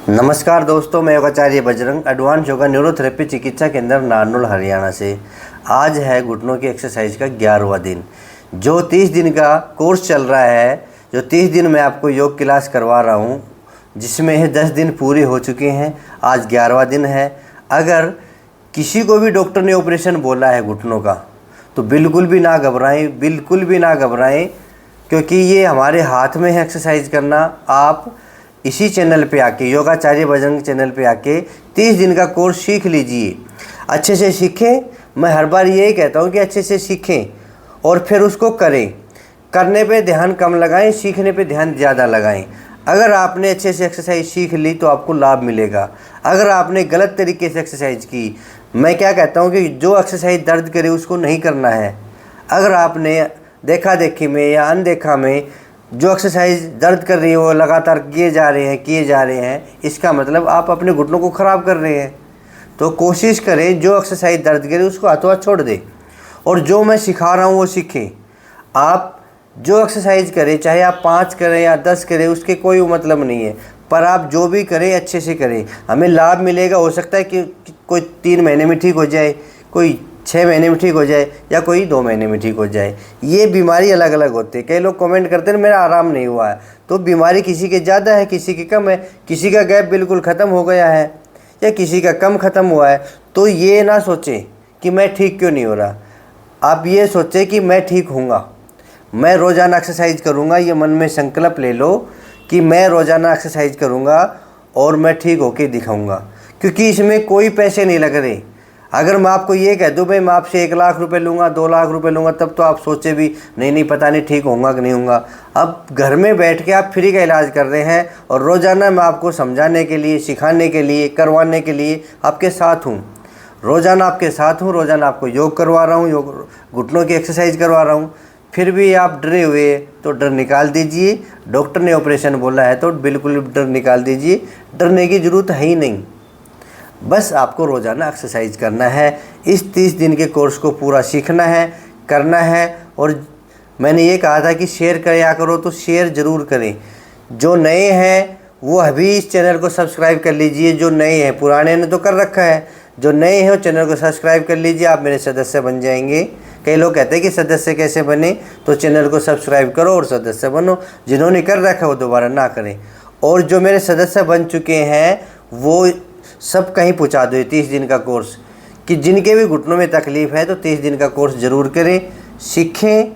नमस्कार दोस्तों, मैं योगाचार्य बजरंग एडवांस योगा न्यूरोथेरेपी चिकित्सा केंद्र नारनौल हरियाणा से। आज है घुटनों की एक्सरसाइज का 11वां दिन। जो 30 दिन का कोर्स चल रहा है, जो 30 दिन मैं आपको योग क्लास करवा रहा हूँ, जिसमें 10 दिन पूरे हो चुके हैं, आज 11वां दिन है। अगर किसी को भी डॉक्टर ने ऑपरेशन बोला है घुटनों का, तो बिल्कुल भी ना घबराएं, बिल्कुल भी ना घबराएं, क्योंकि ये हमारे हाथ में है एक्सरसाइज करना। आप इसी चैनल पे आके, योगाचार्य बजरंग चैनल पे आके 30 दिन का कोर्स सीख लीजिए। अच्छे से सीखें। मैं हर बार यही कहता हूँ कि अच्छे से सीखें और फिर उसको करें। करने पे ध्यान कम लगाएं, सीखने पे ध्यान ज़्यादा लगाएं। अगर आपने अच्छे से एक्सरसाइज सीख ली तो आपको लाभ मिलेगा। अगर आपने गलत तरीके से एक्सरसाइज की, मैं क्या कहता हूँ कि जो एक्सरसाइज दर्द करे उसको नहीं करना है। अगर आपने देखा देखी में या अनदेखा में जो एक्सरसाइज दर्द कर रही है वो लगातार किए जा रहे हैं, इसका मतलब आप अपने घुटनों को ख़राब कर रहे हैं। तो कोशिश करें जो एक्सरसाइज दर्द करे उसको हाथों हाथ छोड़ दें और जो मैं सिखा रहा हूँ वो सीखें। आप जो एक्सरसाइज करें, चाहे आप 5 करें या 10 करें, उसके कोई मतलब नहीं है, पर आप जो भी करें अच्छे से करें, हमें लाभ मिलेगा। हो सकता है कि कोई 3 महीने में ठीक हो जाए, कोई 6 महीने में ठीक हो जाए, या कोई 2 महीने में ठीक हो जाए। ये बीमारी अलग अलग होती है। कई लोग कमेंट करते हैं मेरा आराम नहीं हुआ है, तो बीमारी किसी के ज़्यादा है, किसी की कम है, किसी का गैप बिल्कुल ख़त्म हो गया है या किसी का कम ख़त्म हुआ है। तो ये ना सोचें कि मैं ठीक क्यों नहीं हो रहा, आप ये सोचें कि मैं ठीक हूँगा, मैं रोज़ाना एक्सरसाइज करूँगा। ये मन में संकल्प ले लो कि मैं रोज़ाना एक्सरसाइज करूँगा और मैं ठीक होके दिखाऊँगा, क्योंकि इसमें कोई पैसे नहीं लग रहे। अगर मैं आपको ये कह दूँ भाई मैं आपसे 1 लाख रुपए लूँगा, 2 लाख रुपए लूँगा, तब तो आप सोचे भी नहीं पता नहीं ठीक होगा कि नहीं होगा। अब घर में बैठ के आप फ्री का इलाज कर रहे हैं और रोज़ाना मैं आपको समझाने के लिए, सिखाने के लिए, करवाने के लिए आपके साथ हूँ। रोज़ाना आपके साथ हूँ, रोज़ाना आपको योग करवा रहा हूँ, योग घुटनों की एक्सरसाइज करवा रहा हूँ। फिर भी आप डरे हुए तो डर निकाल दीजिए। डॉक्टर ने ऑपरेशन बोला है तो बिल्कुल डर निकाल दीजिए। डरने की ज़रूरत है ही नहीं, बस आपको रोज़ाना एक्सरसाइज करना है। इस 30 दिन के कोर्स को पूरा सीखना है, करना है। और मैंने ये कहा था कि शेयर किया करो, तो शेयर ज़रूर करें। जो नए हैं वो अभी इस चैनल को सब्सक्राइब कर लीजिए। जो नए हैं, पुराने ने तो कर रखा है, जो नए हैं वो चैनल को सब्सक्राइब कर लीजिए, आप मेरे सदस्य बन जाएंगे। कई लोग कहते हैं कि सदस्य कैसे बने, तो चैनल को सब्सक्राइब करो और सदस्य बनो। जिन्होंने कर रखा है वो दोबारा ना करें। और जो मेरे सदस्य बन चुके हैं वो सब कहीं पहुँचा दो 30 दिन का कोर्स, कि जिनके भी घुटनों में तकलीफ़ है तो 30 दिन का कोर्स ज़रूर करें, सीखें,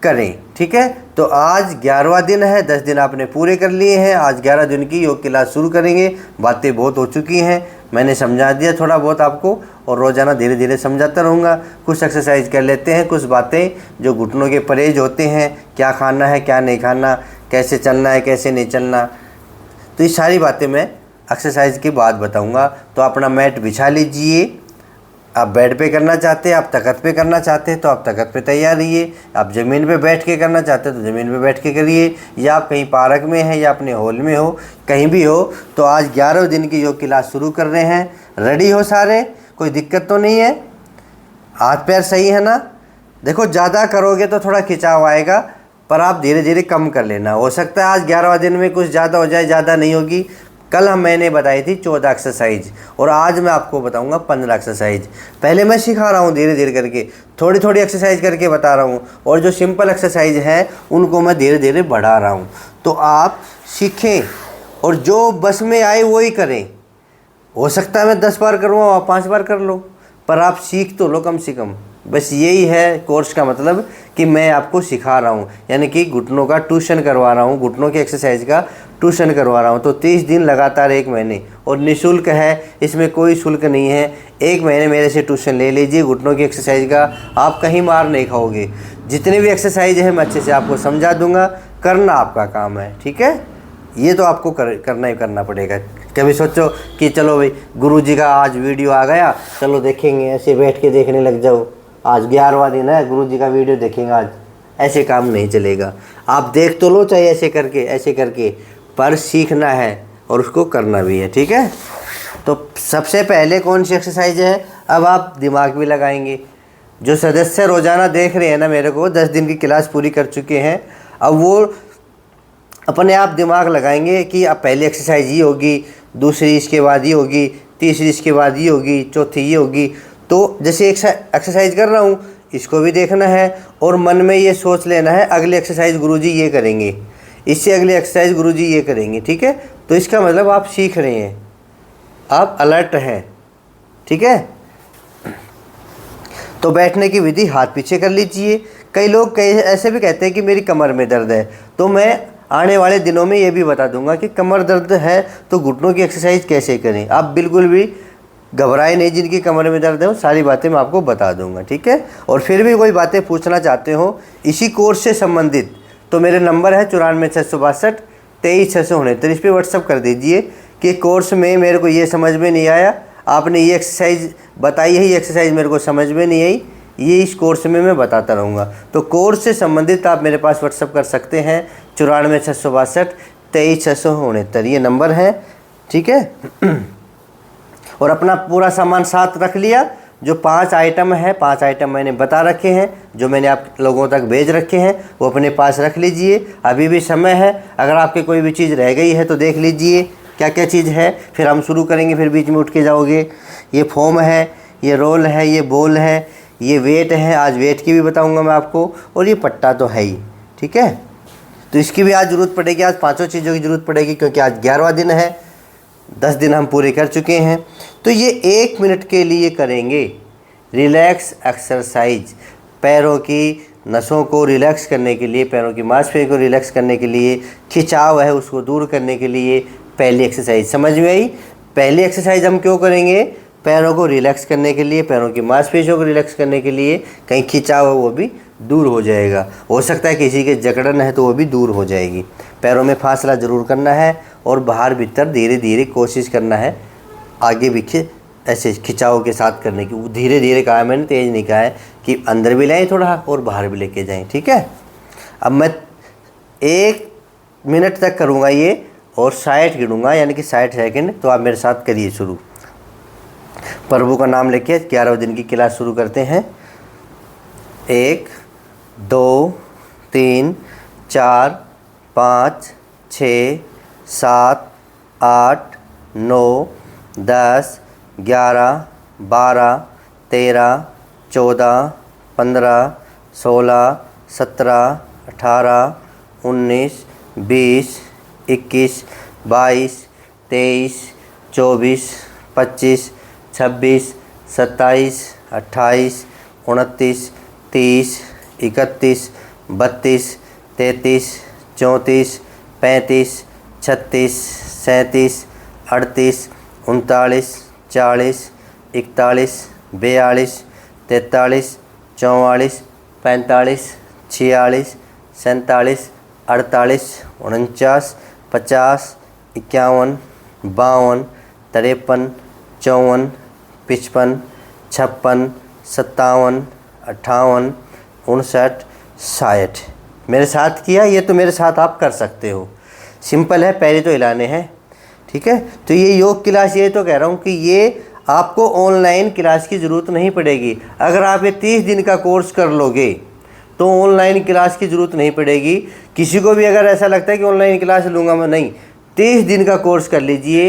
करें। ठीक है, तो आज 11वां दिन है। 10 दिन आपने पूरे कर लिए हैं। आज 11 दिन की योग क्लास शुरू करेंगे। बातें बहुत हो चुकी हैं, मैंने समझा दिया थोड़ा बहुत आपको, और रोज़ाना धीरे धीरे समझाता रहूँगा। कुछ एक्सरसाइज कर लेते हैं, कुछ बातें जो घुटनों के परहेज होते हैं, क्या खाना है क्या नहीं खाना, कैसे चलना है कैसे नहीं चलना, तो ये सारी बातें मैं एक्सरसाइज के बाद बताऊंगा। तो अपना मैट बिछा लीजिए। आप बेड पे करना चाहते हैं, आप तख्त पे करना चाहते हैं तो आप तख्त पे तैयार रहिए। आप ज़मीन पे बैठ के करना चाहते हैं तो ज़मीन पे बैठ के करिए, या आप कहीं पार्क में हैं या अपने हॉल में हो, कहीं भी हो। तो आज 11वें दिन की योग क्लास शुरू कर रहे हैं। रेडी हो सारे? कोई दिक्कत तो नहीं है? हाथ पैर सही है ना? देखो, ज़्यादा करोगे तो थोड़ा खिंचाव आएगा, पर आप धीरे धीरे कम कर लेना। हो सकता है आज 11वां दिन में कुछ ज़्यादा हो जाए, ज़्यादा नहीं होगी। कल मैंने बताई थी 14 एक्सरसाइज और आज मैं आपको बताऊंगा 15 एक्सरसाइज। पहले मैं सिखा रहा हूँ धीरे धीरे करके, थोड़ी थोड़ी एक्सरसाइज करके बता रहा हूँ, और जो सिंपल एक्सरसाइज है उनको मैं धीरे धीरे बढ़ा रहा हूँ। तो आप सीखें और जो बस में आए वही करें। हो सकता है मैं 10 बार करूँ, आप 5 बार कर लो, पर आप सीख तो लो कम से कम। बस यही है कोर्स का मतलब, कि मैं आपको सिखा रहा हूँ, यानी कि घुटनों का ट्यूशन करवा रहा हूँ, घुटनों की एक्सरसाइज का ट्यूशन करवा रहा हूँ। तो 30 दिन लगातार 1 महीने, और निःशुल्क है, इसमें कोई शुल्क नहीं है। 1 महीने मेरे से ट्यूशन ले लीजिए घुटनों की एक्सरसाइज का, आप कहीं मार नहीं खाओगे। जितनी भी एक्सरसाइज है मैं अच्छे से आपको समझा दूँगा, करना आपका काम है। ठीक है, ये तो आपको करना ही करना पड़ेगा। कभी सोचो कि चलो भाई गुरुजी का आज वीडियो आ गया, चलो देखेंगे, ऐसे बैठ के देखने लग जाओ, आज 11वां दिन है गुरुजी का वीडियो देखेंगे आज, ऐसे काम नहीं चलेगा। आप देख तो लो, चाहे ऐसे करके, पर सीखना है और उसको करना भी है। ठीक है, तो सबसे पहले कौन सी एक्सरसाइज है, अब आप दिमाग भी लगाएंगे। जो सदस्य रोज़ाना देख रहे हैं ना मेरे को, 10 दिन की क्लास पूरी कर चुके हैं, अब वो अपने आप दिमाग लगाएंगे कि अब पहली एक्सरसाइज ये होगी, दूसरी इसके बाद ये होगी, तीसरी इसके बाद ये होगी, चौथी ये होगी। तो जैसे एक्सरसाइज कर रहा हूँ, इसको भी देखना है और मन में ये सोच लेना है अगली एक्सरसाइज गुरुजी ये करेंगे, इससे अगली एक्सरसाइज गुरुजी ये करेंगे। ठीक है, तो इसका मतलब आप सीख रहे हैं, आप अलर्ट हैं। ठीक है, तो बैठने की विधि, हाथ पीछे कर लीजिए। कई लोग ऐसे भी कहते हैं कि मेरी कमर में दर्द है, तो मैं आने वाले दिनों में ये भी बता दूंगा कि कमर दर्द है तो घुटनों की एक्सरसाइज कैसे करें। आप बिल्कुल भी घबराए नहीं, जिनकी कमर में दर्द है वो सारी बातें मैं आपको बता दूंगा। ठीक है, और फिर भी कोई बातें पूछना चाहते हो इसी कोर्स से संबंधित, तो मेरे नंबर है 94 662 23 669, इस पर व्हाट्सअप कर दीजिए कि कोर्स में मेरे को ये समझ में नहीं आया, आपने ये एक्सरसाइज बताई है, ये एक्सरसाइज मेरे को समझ में नहीं आई, ये इस कोर्स में मैं बताता रहूँगा। तो कोर्स से संबंधित आप मेरे पास व्हाट्सअप कर सकते हैं 94 662 23 669, ये नंबर है। ठीक है, और अपना पूरा सामान साथ रख लिया। जो 5 आइटम है, 5 आइटम मैंने बता रखे हैं, जो मैंने आप लोगों तक भेज रखे हैं, वो अपने पास रख लीजिए। अभी भी समय है, अगर आपकी कोई भी चीज़ रह गई है तो देख लीजिए क्या क्या चीज़ है, फिर हम शुरू करेंगे, फिर बीच में उठ के जाओगे। ये फोम है, ये रोल है, ये बॉल है, ये वेट है, आज वेट की भी बताऊंगा मैं आपको, और ये पट्टा तो है ही। ठीक है, तो इसकी भी आज ज़रूरत पड़ेगी, आज 5 चीज़ों की ज़रूरत पड़ेगी, क्योंकि आज 11वां दिन है, 10 दिन हम पूरे कर चुके हैं। तो ये 1 मिनट के लिए करेंगे रिलैक्स एक्सरसाइज, पैरों की नसों को रिलैक्स करने के लिए, पैरों की मांसपेशियों को रिलैक्स करने के लिए, खिंचाव है उसको दूर करने के लिए पहली एक्सरसाइज। समझ में आई? पहली एक्सरसाइज हम क्यों करेंगे? पैरों को रिलैक्स करने के लिए, पैरों की मांसपेशियों को रिलैक्स करने के लिए, कहीं खिंचाव है वो भी दूर हो जाएगा। हो सकता है किसी के जकड़न है तो वो भी दूर हो जाएगी। पैरों में फासला ज़रूर करना है और बाहर भीतर धीरे धीरे कोशिश करना है, आगे पीछे ऐसे खिंचाव के साथ करने की। धीरे धीरे कहा है मैंने, तेज़ नहीं कहा है कि अंदर भी लाएँ थोड़ा और बाहर भी लेके जाएं। ठीक है, अब मैं 1 मिनट तक करूँगा ये और 60 गिनूँगा, यानी कि 60 सेकंड। तो आप मेरे साथ करिए शुरू। प्रभु का नाम लेके 11वें दिन की क्लास शुरू करते हैं। 1 2 3 4 5 6 7 8 9 10 11 12 13 14 15 16 17 18 19 20 21 22 23 24 25 26 27 28 29 30 31 32 33 34 35 36 37 38 39 40 41 42 43 44 45 46 47 48 49 50 51 52 53 54 55 56 57 58 59 60। मेरे साथ किया, ये तो मेरे साथ आप कर सकते हो। सिंपल है, पैर तो हिलाने हैं। ठीक है, तो ये योग क्लास, ये तो कह रहा हूँ कि ये आपको ऑनलाइन क्लास की ज़रूरत नहीं पड़ेगी। अगर आप ये 30 दिन का कोर्स कर लोगे तो ऑनलाइन क्लास की ज़रूरत नहीं पड़ेगी। किसी को भी अगर ऐसा लगता है कि ऑनलाइन क्लास लूँगा मैं, नहीं, 30 दिन का कोर्स कर लीजिए।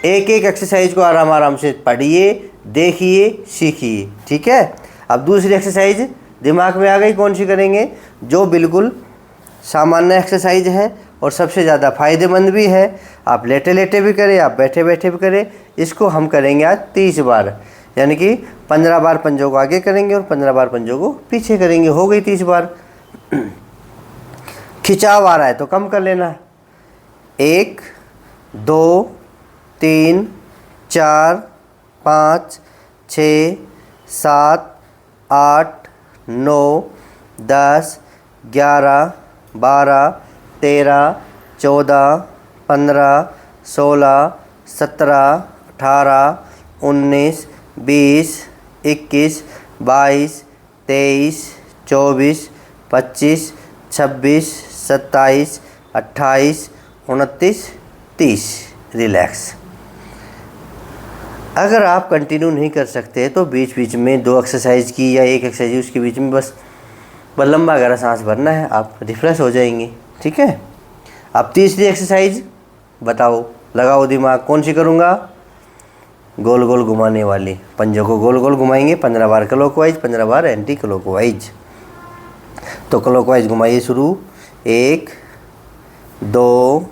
एक एक एक्सरसाइज को आराम आराम से पढ़िए, देखिए, सीखिए। ठीक है, अब दूसरी एक्सरसाइज दिमाग में आ गई, कौन सी करेंगे? जो बिल्कुल सामान्य एक्सरसाइज है और सबसे ज़्यादा फ़ायदेमंद भी है। आप लेटे लेटे भी करें, आप बैठे बैठे भी करें। इसको हम करेंगे आज 30 बार, यानी कि 15 बार पंजों को आगे करेंगे और 15 बार पंजों को पीछे करेंगे। हो गई 30 बार। खिंचाव आ रहा है तो कम कर लेना। 1 2 3 4 5 6 7 8 9 10 11 12 13 14 15 16 17 18 19 20 21 22 23 24 25 26 27 28 29 30। रिलैक्स। अगर आप कंटिन्यू नहीं कर सकते तो बीच बीच में 2 एक्सरसाइज की या 1 एक्सरसाइज उसके बीच में बस लंबा गहरा सांस भरना है, आप रिफ्रेश हो जाएंगे। ठीक है, अब तीसरी एक्सरसाइज बताओ। लगाओ दिमाग, कौन सी करूँगा? गोल गोल घुमाने वाली। पंजों को गोल गोल घुमाएंगे 15 बार क्लॉकवाइज, 15 बार एंटी क्लॉकवाइज। तो क्लॉकवाइज घुमाइए शुरू। 1 2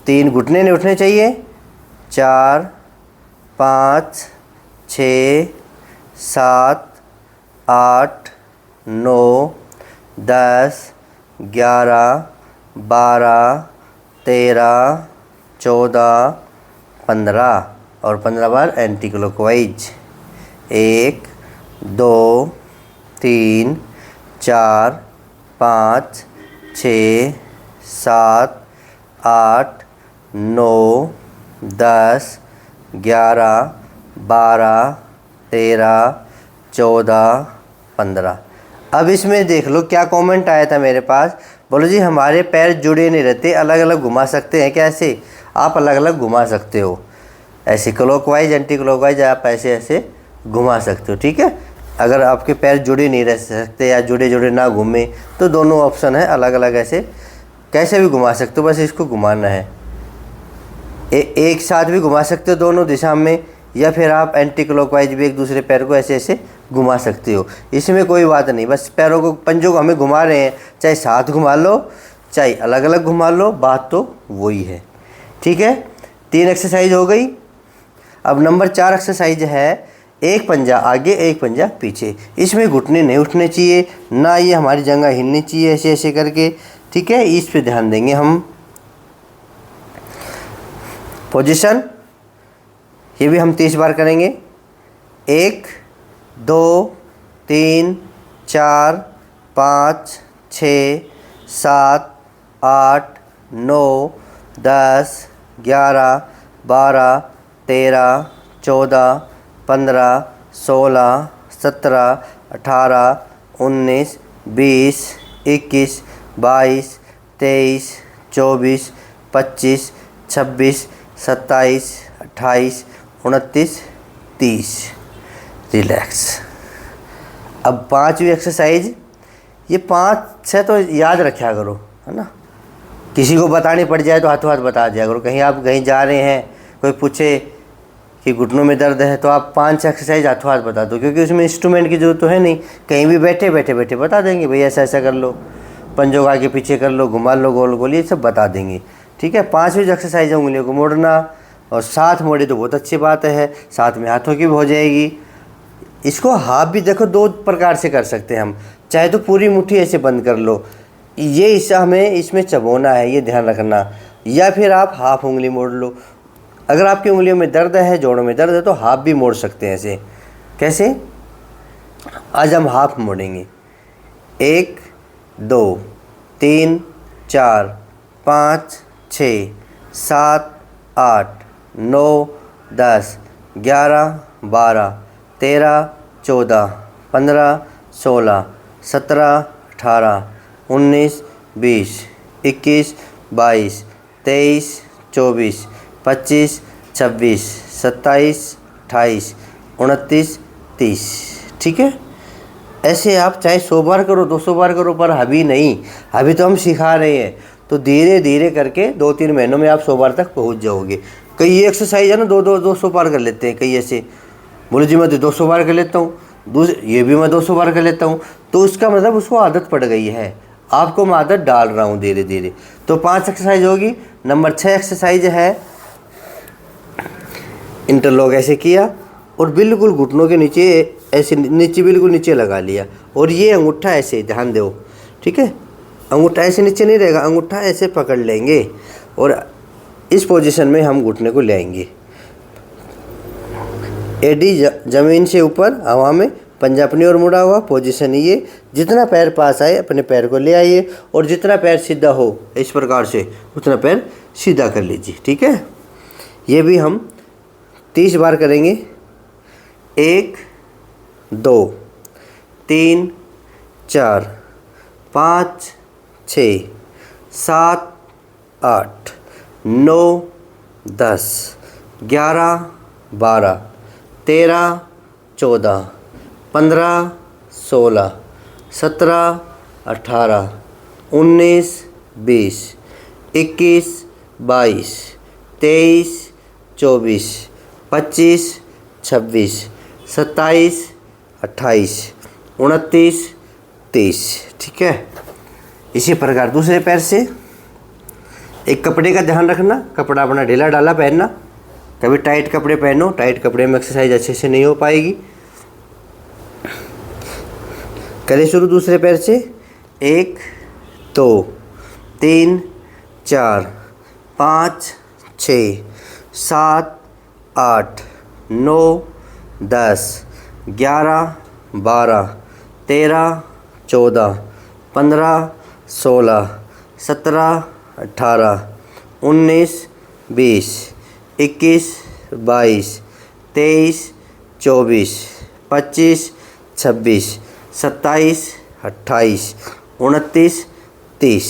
3, घुटने नहीं उठने चाहिए। 4 5 6 7 8 9 10 11 12 13 14 15 और 15 बार एंटी क्लॉकवाइज। 1 2 3 4 5 6 7 8 9 10 11 12 13 14 15। अब इसमें देख लो क्या कमेंट आया था मेरे पास। बोलो जी हमारे पैर जुड़े नहीं रहते, अलग अलग घुमा सकते हैं। कैसे? आप अलग अलग घुमा सकते हो, ऐसे क्लॉकवाइज एंटी क्लॉकवाइज आप ऐसे ऐसे घुमा सकते हो। ठीक है, अगर आपके पैर जुड़े नहीं रह सकते या जुड़े जुड़े ना घूमे तो दोनों ऑप्शन है, अलग अलग ऐसे कैसे भी घुमा सकते हो, बस इसको घुमाना है। एक साथ भी घुमा सकते हो दोनों दिशा में, या फिर आप एंटी क्लॉकवाइज भी एक दूसरे पैर को ऐसे ऐसे घुमा सकते हो। इसमें कोई बात नहीं, बस पैरों को पंजों को हमें घुमा रहे हैं, चाहे साथ घुमा लो चाहे अलग अलग घुमा लो, बात तो वही है। ठीक है, 3 एक्सरसाइज हो गई। अब नंबर 4 एक्सरसाइज है एक पंजा आगे एक पंजा पीछे। इसमें घुटने नहीं उठने चाहिए, ना ये हमारी जंघा हिलनी चाहिए ऐसे ऐसे करके। ठीक है, इस पे ध्यान देंगे हम। पोजीशन ये भी हम 30 बार करेंगे। 1 2 3 4 5 6 7 8 9 10 11 12 13 14 15 16 17 18 19 20 21 22 23 24 25 26 27 28 29 30। रिलैक्स। अब 5वीं एक्सरसाइज, ये 5-6 तो याद रखा करो, है ना। किसी को बतानी पड़ जाए तो हाथों हाथ बता दिया करो। कहीं आप कहीं जा रहे हैं, कोई पूछे कि घुटनों में दर्द है तो आप 5 एक्सरसाइज हाथों हाथ बता दो, क्योंकि उसमें इंस्ट्रूमेंट की जरूरत तो है नहीं। कहीं भी बैठे बैठे बता देंगे, भाई ऐसा ऐसा कर लो, पंजों को आगे पीछे कर लो, घुमा लो गोल गोल, ये सब बता देंगे। ठीक है, 5वीं एक्सरसाइज है उंगलियों को मोड़ना, और साथ मोड़े तो बहुत अच्छी बात है, साथ में हाथों की भी हो जाएगी। इसको हाफ भी देखो 2 प्रकार से कर सकते हैं हम। चाहे तो पूरी मुट्ठी ऐसे बंद कर लो, ये हिस्सा हमें इसमें चबोना है, ये ध्यान रखना। या फिर आप हाफ उंगली मोड़ लो। अगर आपकी उंगलियों में दर्द है, जोड़ों में दर्द है, तो हाफ भी मोड़ सकते हैं ऐसे। कैसे? आज हम हाफ मोड़ेंगे। 1 2 3 4 5 6 7 8 9 10 11 12 13 14 15 16 17 18 19 20 21 22 23 24 25 26 27 28 29 30। ठीक है, ऐसे आप चाहे 100 बार करो 200 बार करो, पर अभी नहीं, अभी तो हम सिखा रहे हैं। तो धीरे धीरे करके 2-3 महीनों में आप 100 बार तक पहुंच जाओगे। कई ये एक्सरसाइज है ना 200 बार कर लेते हैं, कई ऐसे बोले जी मैं तो 200 बार कर लेता हूँ, ये भी मैं 200 बार कर लेता हूँ। तो उसका मतलब उसको आदत पड़ गई है, आपको मैं आदत डाल रहा हूँ धीरे धीरे। तो 5 एक्सरसाइज होगी। नंबर 6 एक्सरसाइज है इंटरलॉक ऐसे किया और बिल्कुल घुटनों के नीचे ऐसे नीचे बिल्कुल नीचे लगा लिया, और ये अंगूठा ऐसे ध्यान दो। ठीक है, अंगूठा ऐसे नीचे नहीं रहेगा, अंगूठा ऐसे पकड़ लेंगे और इस पोजीशन में हम घुटने को ले आएंगे। एडी ज़मीन से ऊपर हवा में, पंजा अपनी ओर मुड़ा हुआ, पोजीशन ये। जितना पैर पास आए अपने पैर को ले आइए, और जितना पैर सीधा हो इस प्रकार से उतना पैर सीधा कर लीजिए। ठीक है, ये भी हम 30 बार करेंगे। 1 2 3 4 5 6 7 8 9 10 11 12 13 14 15 16 17 18 19 20 21 22 23, 24, 25, 26, 27, 28, 29, 30। ठीक है। इसी प्रकार दूसरे पैर से एक कपड़े का ध्यान रखना, कपड़ा अपना ढीला ढाला पहनना, कभी टाइट कपड़े पहनो, टाइट कपड़े में एक्सरसाइज अच्छे से नहीं हो पाएगी। करें शुरू दूसरे पैर से। 1, 2, 3, 4, 5, 6, 7, 8, 9, 10, 11, 12, 13, 14, 15, 16, 17, 18, 19, 20, 21, 22, 23, 24, 25, 26, 27, 28, 29, 30।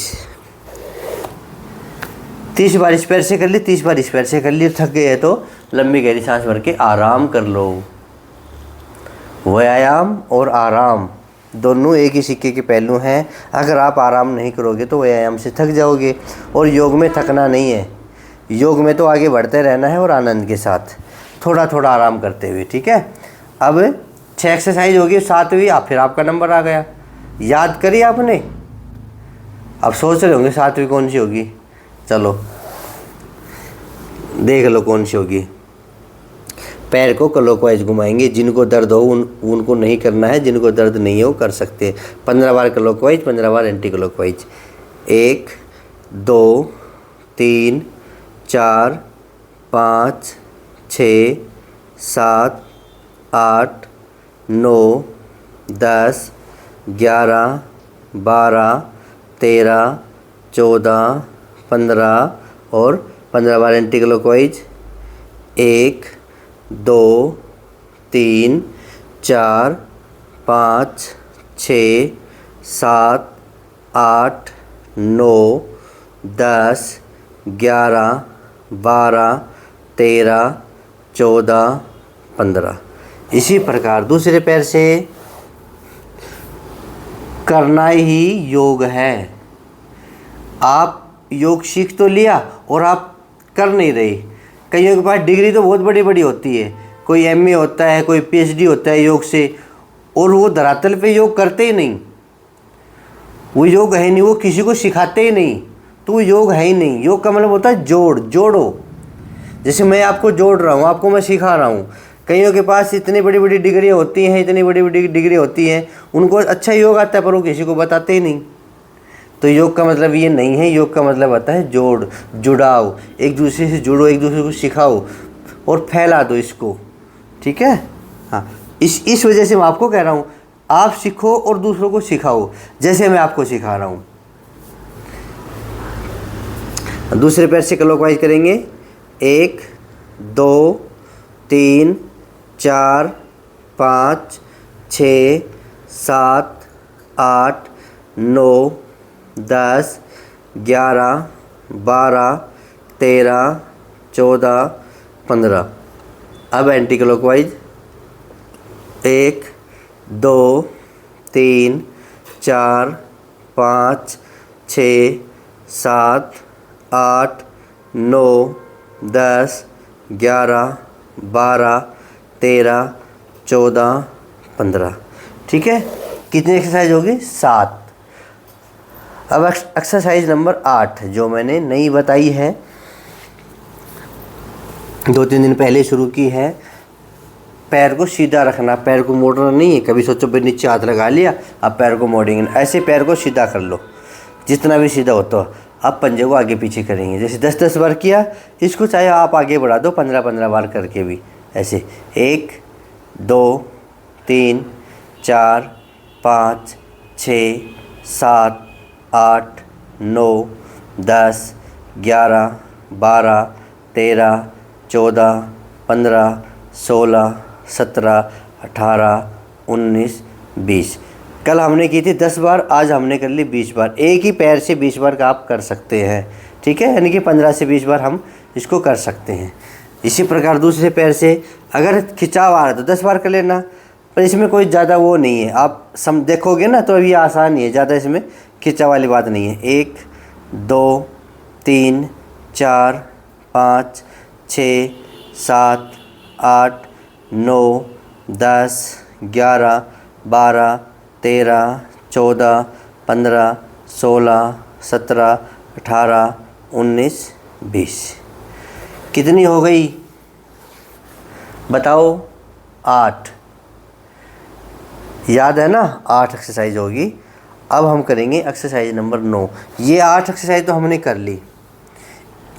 30 बार इस पैर से कर ली, 30 बार इस पैर से कर ली। थक गए तो लंबी गहरी सांस भर के आराम कर लो। व्यायाम और आराम दोनों एक ही सिक्के के पहलू हैं। अगर आप आराम नहीं करोगे तो व्यायाम से थक जाओगे, और योग में थकना नहीं है। योग में तो आगे बढ़ते रहना है और आनंद के साथ थोड़ा थोड़ा आराम करते हुए। ठीक है। अब 6 एक्सरसाइज होगी, 7वीं फिर आपका नंबर आ गया। याद करिए आपने। अब सोच रहे होंगे 7वीं कौन सी होगी। चलो देख लो कौन सी होगी। पैर को क्लॉकवाइज घुमाएंगे। जिनको दर्द हो उनको नहीं करना है, जिनको दर्द नहीं हो कर सकते हैं। 15 बार क्लॉकवाइज, 15 बार एंटी क्लॉकवाइज। 1, 2, 3, 4, 5, 6, 7, 8, 9, 10, 11, 12, 13, 14, 15 और 15 बार एंटी क्लॉकवाइज। 1, 2, 3, 4, 5, 6, 7, 8, 9, 10, 11, 12, 13, 14, 15। इसी प्रकार दूसरे पैर से करना ही योग है। आप योग सीख तो लिया और आप कर नहीं रहे। कईयों के पास डिग्री तो बहुत बड़ी बड़ी होती है, कोई MA होता है, कोई PhD होता है योग से, और वो धरातल पे योग करते ही नहीं। वो योग है नहीं, वो किसी को सिखाते ही नहीं, तो वो योग है ही नहीं। योग का मतलब होता है जोड़ो। जैसे मैं आपको जोड़ रहा हूँ, आपको मैं सिखा रहा हूँ। कईयों के पास इतनी बड़ी बड़ी डिग्री होती हैं, इतनी बड़ी बड़ी डिग्री होती हैं, उनको अच्छा योग आता है पर वो किसी को बताते ही नहीं। तो योग का मतलब ये नहीं है। योग का मतलब आता है जुड़ाव। एक दूसरे से जुड़ो, एक दूसरे को सिखाओ और फैला दो इसको। ठीक है। हाँ, इस वजह से मैं आपको कह रहा हूँ, आप सीखो और दूसरों को सिखाओ, जैसे मैं आपको सिखा रहा हूँ। दूसरे पैर से क्लॉकवाइज करेंगे। 1, 2, 3, 4, 5, 6, 7, 8, 9, 10, 11, 12, 13, 14, 15। अब एंटी क्लॉकवाइज। 1, 2, 3, 4, 5, 6, 7, 8, 9, 10, 11, 12, 13, 14, 15। ठीक है। कितनी एक्सरसाइज होगी? 7। अब एक्सरसाइज नंबर 8 जो मैंने नई बताई है, 2-3 दिन पहले शुरू की है। पैर को सीधा रखना, पैर को मोड़ना नहीं है। कभी सोचो भाई नीचे हाथ लगा लिया, अब पैर को मोड़ेंगे, ऐसे पैर को सीधा कर लो जितना भी सीधा होता हो। अब पंजे को आगे पीछे करेंगे। जैसे 10-10 बार किया, इसको चाहे आप आगे बढ़ा दो 15-15 बार करके भी। ऐसे 1, 2, 3, 4, 5, 6, 7, 8, 9, 10, 11, 12, 13, 14, 15, 16, 17, 18, 19, 20। कल हमने की थी 10 बार, आज हमने कर ली 20 बार। एक ही पैर से 20 बार का आप कर सकते हैं। ठीक है। यानी कि 15 से 20 बार हम इसको कर सकते हैं। इसी प्रकार दूसरे पैर से अगर खिंचाव आ रहा है तो 10 बार कर लेना, पर इसमें कोई ज़्यादा वो नहीं है। आप देखोगे ना तो अभी आसान ही है, ज़्यादा इसमें खिंचाव वाली बात नहीं है। 1, 2, 3, 4, 5 6 7 8 9 10 11 12 13 14 15 16 17 18 19 20। कितनी हो गई बताओ? 8। याद है ना, 8 एक्सरसाइज होगी। अब हम करेंगे एक्सरसाइज नंबर 9। ये 8 एक्सरसाइज तो हमने कर ली,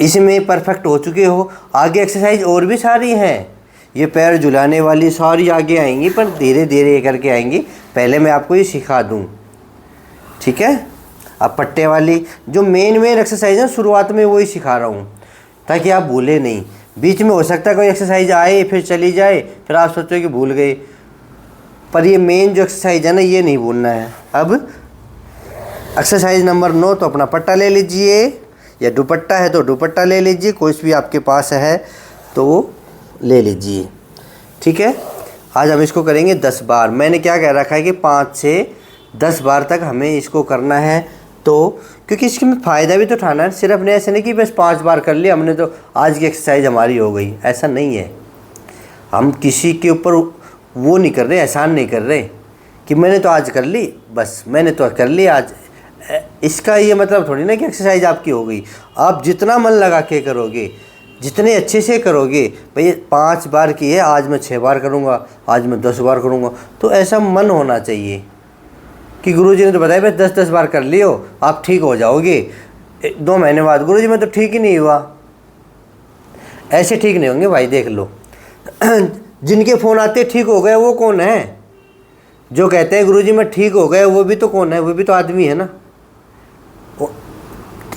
इसमें परफेक्ट हो चुके हो। आगे एक्सरसाइज और भी सारी हैं, ये पैर झुलाने वाली सारी आगे आएंगी, पर धीरे धीरे करके आएंगी। पहले मैं आपको ये सिखा दूँ, ठीक है? अब पट्टे वाली जो मेन एक्सरसाइज है शुरुआत में वही सिखा रहा हूँ, ताकि आप भूले नहीं। बीच में हो सकता है कोई एक्सरसाइज आए फिर चली जाए, फिर आप सोचो कि भूल गए, पर ये मेन जो एक्सरसाइज है ना, ये नहीं भूलना है। अब एक्सरसाइज नंबर 9, तो अपना पट्टा ले लीजिए, या दुपट्टा है तो दुपट्टा ले लीजिए, कोई भी आपके पास है तो ले लीजिए, ठीक है? आज हम इसको करेंगे 10 बार। मैंने क्या कह रखा है कि 5 से 10 बार तक हमें इसको करना है, तो क्योंकि इसमें फ़ायदा भी तो उठाना है। सिर्फ ने ऐसे नहीं कि बस 5 बार कर लिया हमने तो आज की एक्सरसाइज हमारी हो गई, ऐसा नहीं है। हम किसी के ऊपर वो नहीं कर रहे, एहसान नहीं कर रहे कि मैंने तो आज कर ली, बस मैंने तो कर ली आज। इसका ये मतलब थोड़ी ना कि एक्सरसाइज आपकी हो गई। आप जितना मन लगा के करोगे, जितने अच्छे से करोगे, भाई 5 बार की है, आज मैं 6 बार करूँगा, आज मैं 10 बार करूँगा, तो ऐसा मन होना चाहिए कि गुरुजी ने तो बताया भाई 10-10 बार कर लियो आप ठीक हो जाओगे। 2 महीने बाद गुरुजी मैं तो ठीक ही नहीं हुआ, ऐसे ठीक नहीं होंगे भाई। देख लो जिनके फ़ोन आते ठीक हो गए वो कौन है? जो कहते हैं गुरुजी मैं ठीक हो गया, वो भी तो कौन है? वो भी तो आदमी है ना।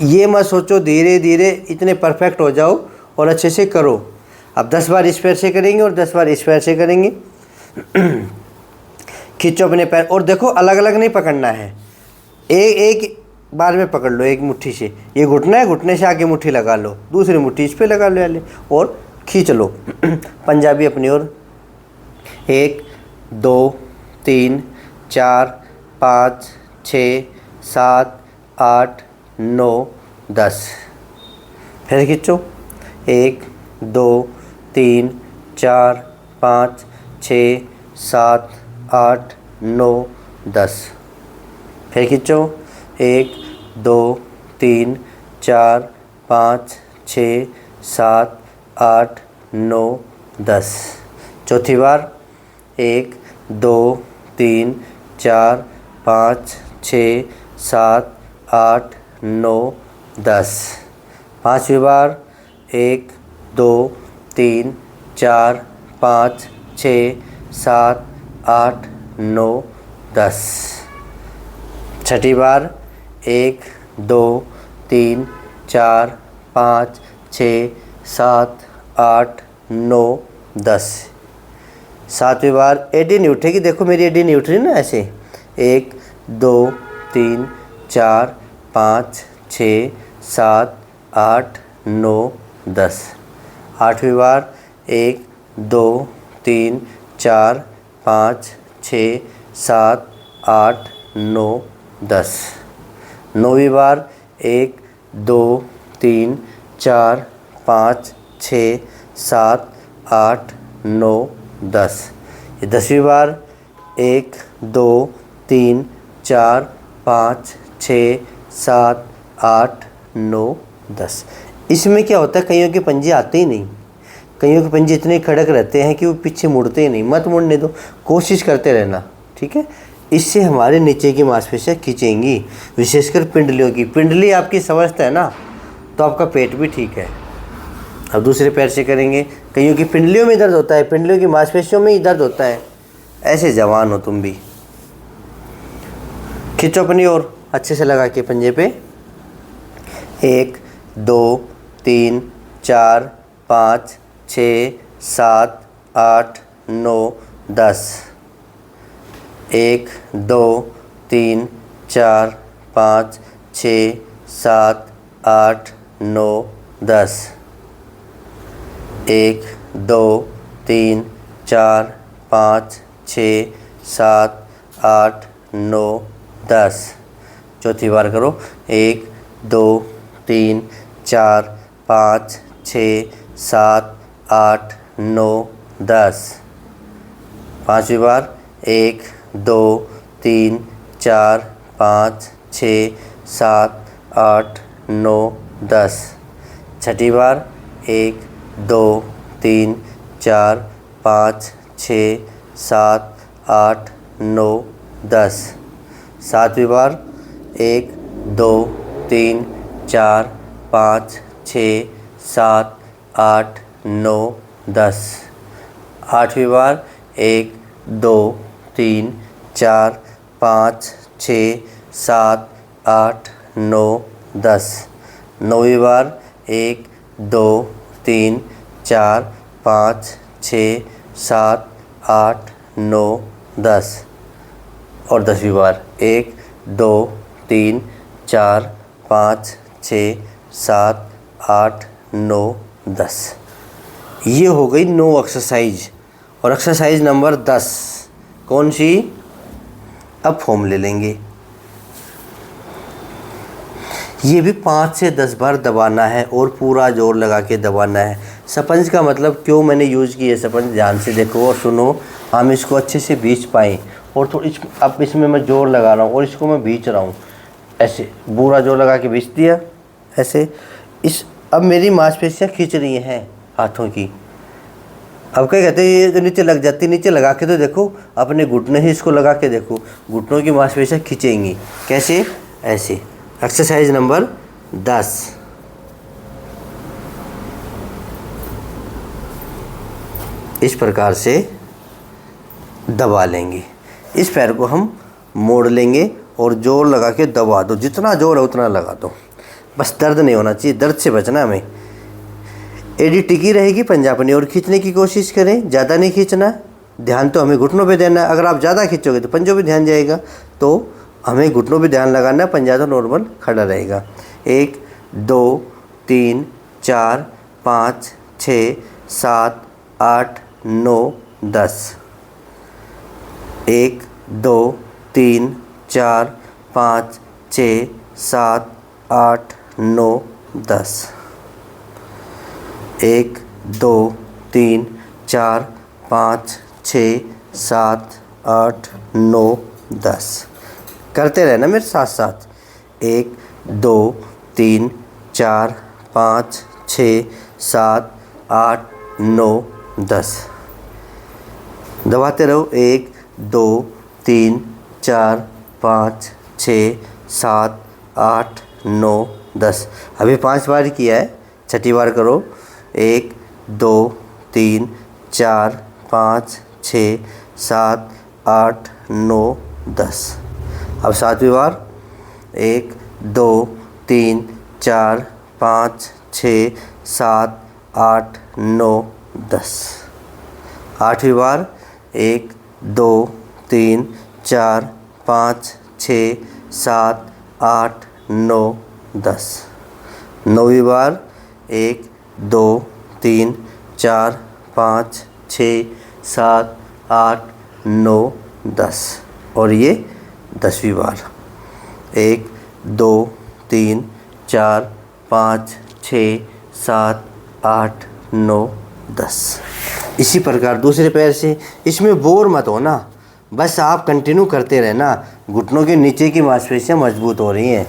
ये मत सोचो धीरे धीरे इतने परफेक्ट हो जाओ और अच्छे से करो। अब 10 बार इस पैर से करेंगे और 10 बार इस पैर से करेंगे। खींचो अपने पैर, और देखो अलग अलग नहीं पकड़ना है, एक बार में पकड़ लो, एक मुट्ठी से। ये घुटना है, घुटने से आगे मुट्ठी लगा लो, दूसरी मुट्ठी इस पे लगा लो वाले, और खींच लो। पंजाबी अपनी ओर। 1 2 3 4 5 6 7 8 9 10। फिर खींचो। 1 2 3 4 5 6 7 8 9 10। फिर खींचो। 1 2 3 4 5 6 7 8 9 10। चौथी बार। 1 2 3 4 5 6 7 8 9 10। पाँचवीं बार। 1 2 3 4 5 6 7 8 9 10। छठी बार। 1 2 3 4 5 6 7 8 9 10। सातवीं बार। एडी नहीं उठेगी, देखो मेरी एडी नहीं उठ रही ना ऐसे। 1 2 3 4 5 6 7 8 9 10। आठवीं बार। 1 2 3 4 5 6 7 8 9 10। नौवीं बार। 1 2 3 4 5 6 7 8 9 10। ये 10वीं बार। 1 2 3 4 5 6 7 8 9 10। इसमें क्या होता है, कईयों के पंजे आते ही नहीं, कईयों के पंजे इतने कड़क रहते हैं कि वो पीछे मुड़ते ही नहीं। मत मुड़ने दो, कोशिश करते रहना, ठीक है? इससे हमारे नीचे की मांसपेशियाँ खींचेंगी, विशेषकर पिंडलियों की। पिंडली आपकी स्वस्थ है ना, तो आपका पेट भी ठीक है। अब दूसरे पैर से करेंगे। कईयों की पिंडलियों में दर्द होता है, पिंडलियों की मांसपेशियों में ही दर्द होता है। ऐसे जवान हो तुम भी। खींचो अपनी ओर, अच्छे से लगा के पंजे पे। 1 2 3 4 5 6 7 8 9 10। 1 2 3 4 5 6 7 8 9 10। 1 2 3 4 5 6 7 8 9 10। चौथी बार करो। 1 2 3 4 5 छः, सात, आठ, नौ, 10। पाँचवीं बार 1, 2, 3, 4, 5, 6, 7, 8, 9, 10। छठी बार 1, 2, 3, 4, 5, 6, 7, 8, 9, 10। सातवीं बार 1, 2, 3, 4, 5, 6, 7, 8, 9, 10। आठवीं बार 1, 2, 3, 4, 5, 6, 7, 8, 9, 10। नौवीं बार 1, 2, 3, 4, 5, 6, 7, 8, 9, 10। और 10वीं बार 1, 2, 3, 4, 5, 6, 7, 8, 9, 10। ये हो गई 9 एक्सरसाइज। और एक्सरसाइज नंबर 10 कौन सी? अब फॉर्म ले लेंगे। ये भी 5 से 10 बार दबाना है और पूरा जोर लगा के दबाना है। स्पंज का मतलब क्यों मैंने यूज़ किया स्पंज, ध्यान से देखो और सुनो, हम इसको अच्छे से भींच पाएँ। और थोड़ी अब इसमें मैं जोर लगा रहा हूँ और इसको मैं भींच रहा हूँ, ऐसे पूरा जोर लगा के भींच दिया ऐसे। अब मेरी मांसपेशियाँ खींच रही हैं हाथों की। अब क्या कहते हैं, ये तो नीचे लग जाती, नीचे लगा के तो देखो, अपने घुटने ही इसको लगा के देखो, घुटनों की मांसपेशियाँ खींचेंगी। कैसे? ऐसे। Exercise number 10। इस प्रकार से दबा लेंगे। इस पैर को हम मोड़ लेंगे और जोर लगा के दबा दो, जितना जोर है उतना लगा दो, बस दर्द नहीं होना चाहिए, दर्द से बचना हमें। एडी टिकी रहेगी, पंजा अपनी ओर खींचने की कोशिश करें, ज़्यादा नहीं खींचना, ध्यान तो हमें घुटनों पे देना है। अगर आप ज़्यादा खींचोगे तो पंजों पे ध्यान जाएगा, तो हमें घुटनों पे ध्यान लगाना है, पंजा तो नॉर्मल खड़ा रहेगा। 1, 2, 3, 4, 5, 6, 7, 8, 9, 10। 1, 2, 3, 4, 5, 6, 7, 8, 9, 10। 1, 2, 3, 4, 5, 6, 7, 8, 9, 10। करते रहना मेरे साथ साथ। 1, 2, 3, 4, 5, 6, 7, 8, 9, 10। दबाते रहो। 1, 2, 3, 4, 5, 6, 7, 8, 9, 10। अभी 5 बार किया है, छठी बार करो। 1, 2, 3, 4, 5, 6, 7, 8, 9, 10। अब 7वीं बार। 1, 2, 3, 4, 5, 6, 7, 8, 9, 10। 8वीं बार। 1, 2, 3, 4, 5, 6, 7, 8, 9, 10। 9वीं बार। 1, 2, 3, 4, 5, 6, 7, 8, 9, 10। और ये 10वीं बार। 1, 2, 3, 4, 5, 6, 7, 8, 9, 10। इसी प्रकार दूसरे पैर से। इसमें बोर मत होना, बस आप कंटिन्यू करते रहना। घुटनों के नीचे की मांसपेशियाँ मजबूत हो रही हैं,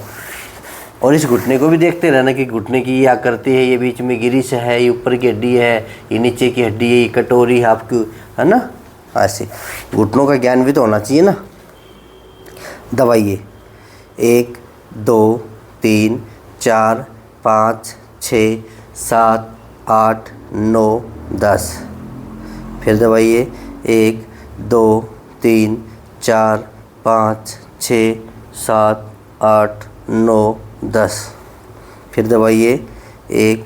और इस घुटने को भी देखते रहना कि घुटने की क्या करती है। ये बीच में गिरिश है, ये ऊपर की हड्डी है, ये नीचे की हड्डी है, ये कटोरी है आपकी, है ना। ऐसे घुटनों का ज्ञान भी तो होना चाहिए ना। दबाइए। 1, 2, 3, 4, 5, 6, 7, 8, 9, 10। फिर दबाइए। 1, 2, 3, 4, 5, 6, 7, 8, 9, 10। फिर दबाइए। 1,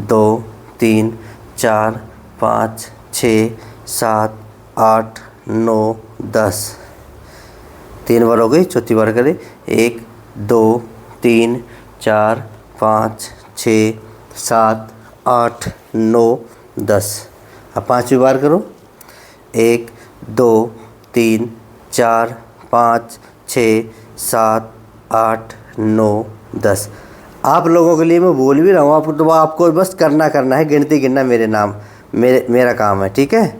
2, 3, 4, 5, 6, 7, 8, 9, 10। 3 बार हो गई, चौथी बार करें। 1, 2, 3, 4, 5, 6, 7, 8, 9, 10। अब 5वीं बार करो। 1, 2, 3, 4, 5, 6, 7, 8, 9, 10। आप लोगों के लिए मैं बोल भी रहा हूँ, आपको तो आपको बस करना है, गिनती गिनना मेरा काम है, ठीक है।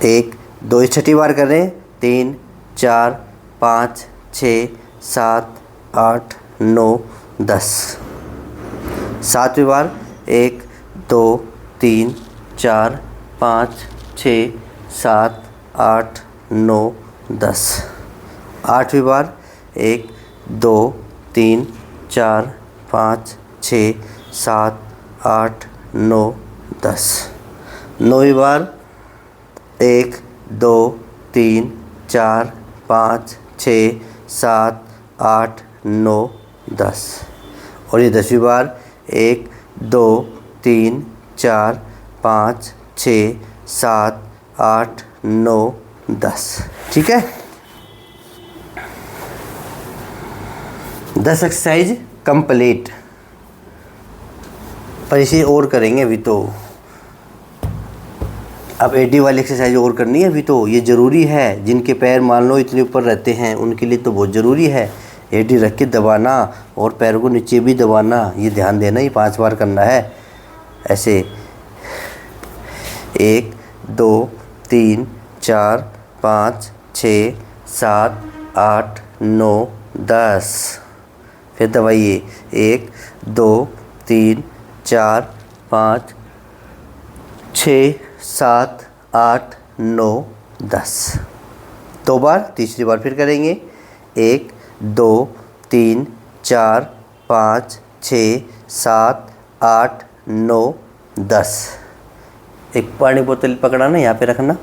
1 2 छठी बार कर रहे हैं, 3 4 5 6 7 8 9 10। 7वीं बार 1 2 3 4 5 6 7 8 9 10। 8वीं बार 1 2 3 4 5 6 7 8 9 10। 9वीं बार 1 2 3 4 5 6 7 8 9 10। और ये 10वीं बार 1 2 3 4 5 6 7 8 9 10, ठीक है। 10 एक्सरसाइज कंप्लीट। पर इसे और करेंगे अभी तो, अब एडी वाली एक्सरसाइज और करनी है अभी तो, ये ज़रूरी है। जिनके पैर मान लो इतने ऊपर रहते हैं उनके लिए तो बहुत ज़रूरी है। एडी रख के दबाना और पैरों को नीचे भी दबाना, ये ध्यान देना। ये 5 बार करना है ऐसे। 1 2 3 4 5 6 7 8 9 10। फिर दबाइए 1 2 3 4 5 6 7 8 9 10। 2 बार, तीसरी बार फिर करेंगे। 1 2 3 4 5 6 7 8 9 10। एक पानी बोतल पकड़ाना, यहाँ पे रखना।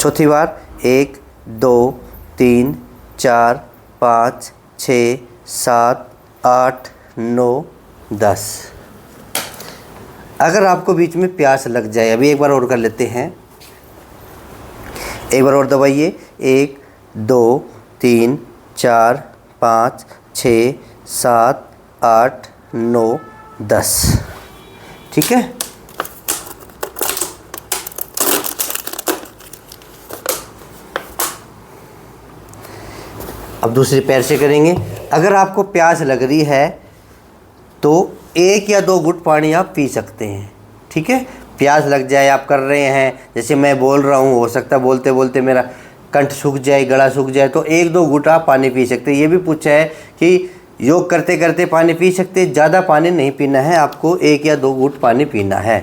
चौथी बार 1 2 3 4 5 6 7 8 9 10। अगर आपको बीच में प्यास लग जाए, अभी एक बार और कर लेते हैं। एक बार और दबाइए। 1 2 3 4 5 6 7 8 9 10, ठीक है। अब दूसरे पैर से करेंगे। अगर आपको प्यास लग रही है तो 1 या 2 घुट पानी आप पी सकते हैं, ठीक है। प्यास लग जाए, आप कर रहे हैं, जैसे मैं बोल रहा हूँ, हो सकता है बोलते बोलते मेरा कंठ सूख जाए, गला सूख जाए, तो 1-2 घुट आप पानी पी सकते हैं। ये भी पूछा है कि योग करते करते पानी पी सकते हैं। ज़्यादा पानी नहीं पीना है आपको, 1 या 2 घुट पानी पीना है।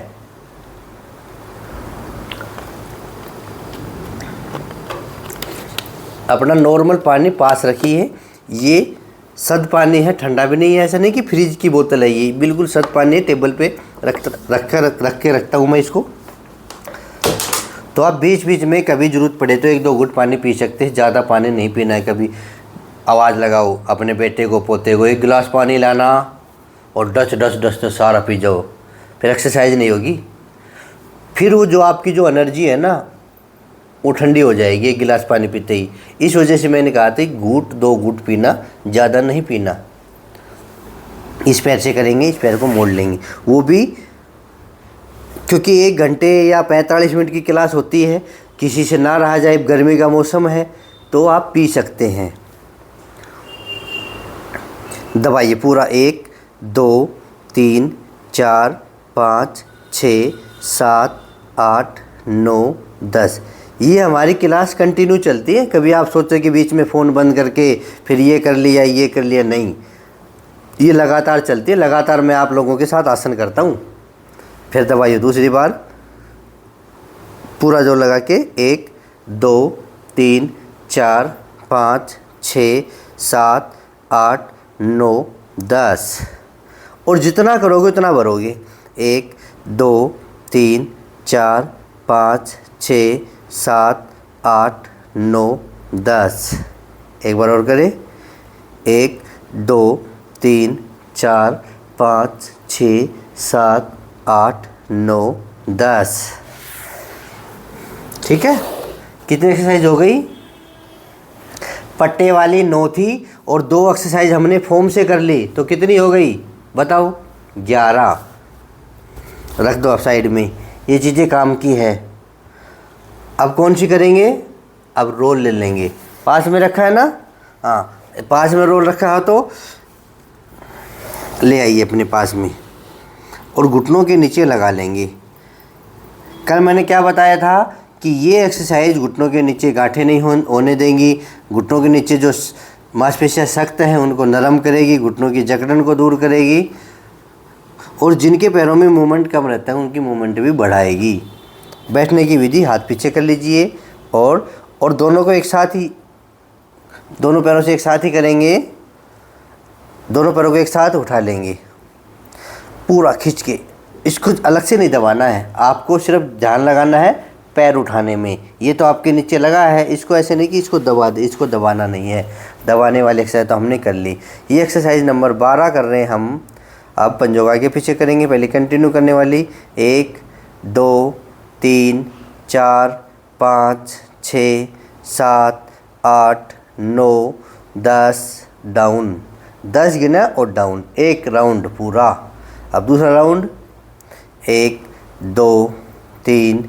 अपना नॉर्मल पानी पास रखिए। ये सद पानी है, ठंडा भी नहीं है, ऐसा नहीं कि फ्रिज की बोतल है। ये बिल्कुल सद पानी है, टेबल पे रख के रखता हूँ मैं इसको। तो आप बीच बीच में कभी ज़रूरत पड़े तो 1-2 घुट पानी पी सकते हैं। ज़्यादा पानी नहीं पीना है। कभी आवाज़ लगाओ अपने बेटे को, पोते को, 1 गिलास पानी लाना और डस सारा पी जाओ, फिर एक्सरसाइज नहीं होगी। फिर वो जो आपकी जो एनर्जी है ना, वो ठंडी हो जाएगी 1 गिलास पानी पीते ही। इस वजह से मैंने कहा था 1-2 घुट पीना, ज़्यादा नहीं पीना। इस पैर से करेंगे, इस पैर को मोड़ लेंगे, वो भी क्योंकि 1 घंटे या 45 मिनट की क्लास होती है। किसी से ना रहा जाए, गर्मी का मौसम है, तो आप पी सकते हैं। दबाइए पूरा। 1 2 3 4 5 6 7 8 9 10। ये हमारी क्लास कंटिन्यू चलती है। कभी आप सोचें कि बीच में फ़ोन बंद करके फिर ये कर लिया, नहीं। ये लगातार चलती है। लगातार मैं आप लोगों के साथ आसन करता हूँ। फिर दबाइए दूसरी बार, पूरा जोर लगा के। 1 2 3 4 5 6 7 8 9 10। और जितना करोगे उतना भरोगे। 1 2 3 4 5 6 7 8 9 10। एक बार और करें। 1 2 3 4 5 6 7 8 9 10, ठीक है। कितनी एक्सरसाइज हो गई? पट्टे वाली 9 थी और 2 एक्सरसाइज हमने फॉर्म से कर ली, तो कितनी हो गई बताओ? 11। रख दो आप साइड में, ये चीज़ें काम की है। अब कौन सी करेंगे? अब रोल ले लेंगे। पास में रखा है ना, हाँ। पास में रोल रखा हो तो ले आइए अपने पास में और घुटनों के नीचे लगा लेंगे। कल मैंने क्या बताया था कि ये एक्सरसाइज घुटनों के नीचे गांठें नहीं होने देंगी, घुटनों के नीचे जो मांसपेशियाँ सख्त हैं उनको नरम करेगी, घुटनों की जकड़न को दूर करेगी और जिनके पैरों में मूवमेंट कम रहता है उनकी मूवमेंट भी बढ़ाएगी। बैठने की विधि, हाथ पीछे कर लीजिए और दोनों को एक साथ ही, दोनों पैरों से एक साथ ही करेंगे, दोनों पैरों को एक साथ उठा लेंगे पूरा खींच के। इसको अलग से नहीं दबाना है, आपको सिर्फ ध्यान लगाना है पैर उठाने में। ये तो आपके नीचे लगा है, इसको ऐसे नहीं कि इसको दबा दे, इसको दबाना नहीं है। दबाने वाली एक्सरसाइज तो हमने कर ली। ये एक्सरसाइज नंबर 12 कर रहे हैं हम। अब पंजों आगे पीछे करेंगे, पहले कंटिन्यू करने वाली 1 2 3 4 5 6 7 8 9 10 डाउन, 10 गिना और डाउन, एक राउंड पूरा। अब दूसरा राउंड 1 2 3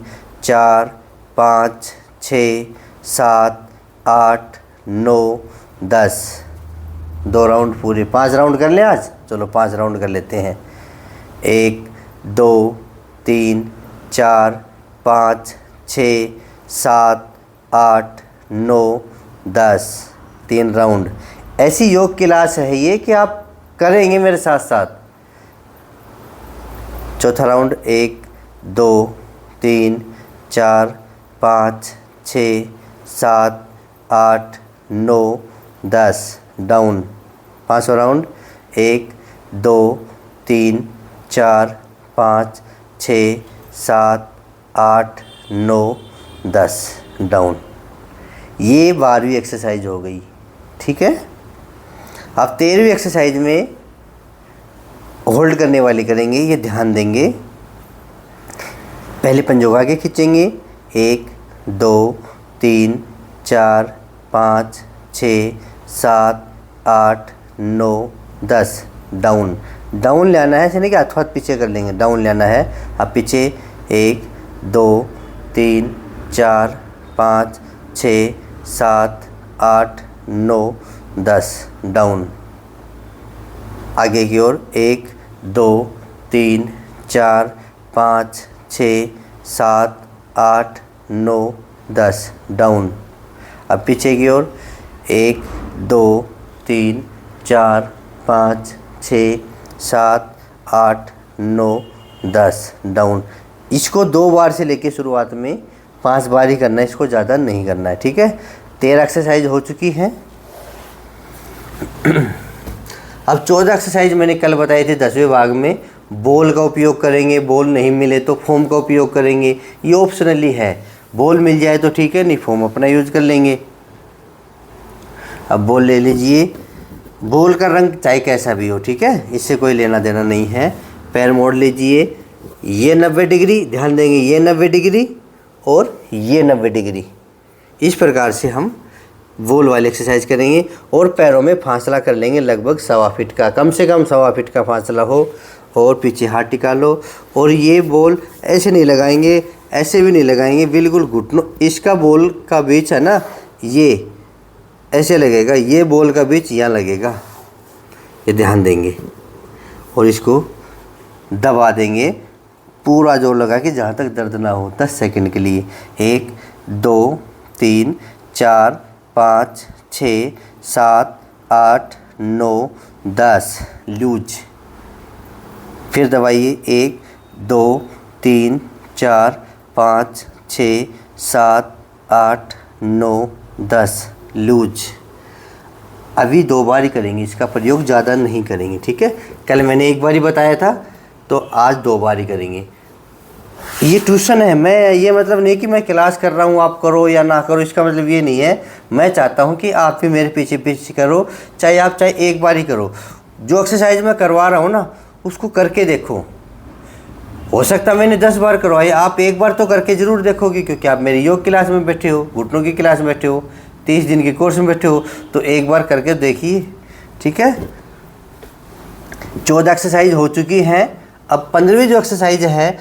4 5 6 7 8 9 10, 2 राउंड पूरे, 5 राउंड कर लें आज। चलो 5 राउंड कर लेते हैं। 1 2 3 4 5 6 7 8 9 10, 3 राउंड। ऐसी योग क्लास है ये कि आप करेंगे मेरे साथ साथ। चौथा राउंड 1 2 3 4 5 6 7 8 9 10 डाउन। 5वां राउंड 1 2 3 4 5 6 7 8 9 10 डाउन। ये 12वीं एक्सरसाइज हो गई, ठीक है। अब 13वीं एक्सरसाइज में होल्ड करने वाली करेंगे, ये ध्यान देंगे। पहले पंजों आगे खींचेंगे, 1 2 3 4 5 6 7 8 9 10 डाउन। डाउन लाना है, ऐसे नहीं कि हाथ हाथ पीछे कर लेंगे, डाउन लाना है। अब पीछे 1 2 3 4 5 6 7 8 9 10 डाउन। आगे की ओर 1 2 3 4 5 6 7 8 9 10 डाउन। अब पीछे की ओर 1 2 3 4 5 6 7 8 9 10 डाउन। इसको 2 बार से लेके शुरुआत में 5 बार ही करना है, इसको ज़्यादा नहीं करना है, ठीक है। 13 एक्सरसाइज हो चुकी हैं। अब 14 एक्सरसाइज मैंने कल बताई थी 10वें भाग में। बॉल का उपयोग करेंगे, बॉल नहीं मिले तो फोम का उपयोग करेंगे, ये ऑप्शनली है। बॉल मिल जाए तो ठीक है, नहीं फोम अपना यूज कर लेंगे। अब बॉल ले लीजिए, बॉल का रंग चाहे कैसा भी हो, ठीक है, इससे कोई लेना देना नहीं है। पैर मोड़ लीजिए, ये 90 डिग्री, ध्यान देंगे, ये 90 डिग्री और ये 90 डिग्री। इस प्रकार से हम बॉल वाली एक्सरसाइज करेंगे और पैरों में फासला कर लेंगे लगभग 1.25 फीट का, कम से कम 1.25 फीट का फासला हो। और पीछे हाथ टिका लो और ये बॉल ऐसे नहीं लगाएंगे, ऐसे भी नहीं लगाएंगे, बिल्कुल घुटनों, इसका बॉल का बीच है ना, ये ऐसे लगेगा, ये बॉल का बीच यहाँ लगेगा, ये ध्यान देंगे। और इसको दबा देंगे पूरा जोर लगा के जहाँ तक दर्द ना हो, 10 सेकंड के लिए। 1 2 3 4 5 6 7 8 9 10 लूज। फिर दबाइए, 1 2 3 4 5 6 7 8 9 10 लूज। अभी 2 बार ही करेंगे, इसका प्रयोग ज़्यादा नहीं करेंगे, ठीक है। कल मैंने 1 बार ही बताया था, तो आज 2 बार ही करेंगे। ये ट्यूशन है, मैं ये मतलब नहीं कि मैं क्लास कर रहा हूँ आप करो या ना करो, इसका मतलब ये नहीं है। मैं चाहता हूँ कि आप भी मेरे पीछे पीछे करो, चाहे 1 बार ही करो। जो एक्सरसाइज मैं करवा रहा हूँ ना, उसको करके देखो। हो सकता है मैंने 10 बार करवाई, आप 1 बार तो करके ज़रूर देखोगे, क्योंकि आप मेरी योग क्लास में बैठे हो, घुटनों की क्लास में बैठे हो, 30 दिन के कोर्स में बैठे हो, तो 1 बार करके देखिए, ठीक है। 14 एक्सरसाइज हो चुकी हैं। अब 15वीं जो एक्सरसाइज है,